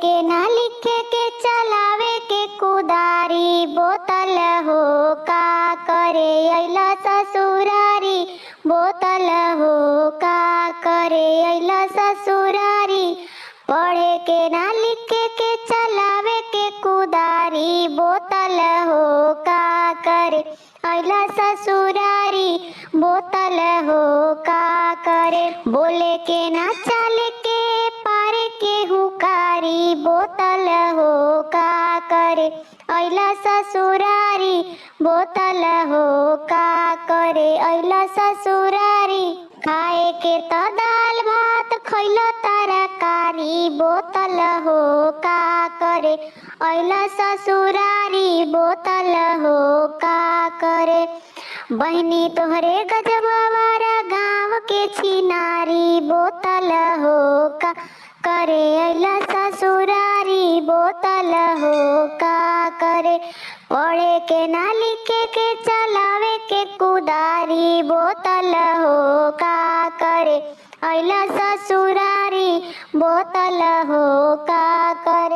के ना लिखे के चलावे के कुदारी, बोतल हो का करे अइला ससुरारी, बोतल हो का करे अइला ससुरारी। पढ़े के ना लिखे के चलावे के कुदारी, बोतल हो का करे अइला ससुरारी, बोतल हो का करे। बोले के ना चाले के पारे के हुकारी, बोतल हो का करे अइला ससुरारी, बोतल हो का करे अइला ससुरारी। खाए के त दाल भात खइलो तरकारी, बोतल हो का करे अइला ससुरारी, बोतल हो का करे। बहनी तोहरे गजबवारा गाँव के छिनारी, बोतल हो का करे अइला ससुरारी, बोतल हो का करे। पढ़े के ना लिखे के चलावे के कुदारी, बोतल हो का करे अइला ससुरारी, बोतल हो का करे।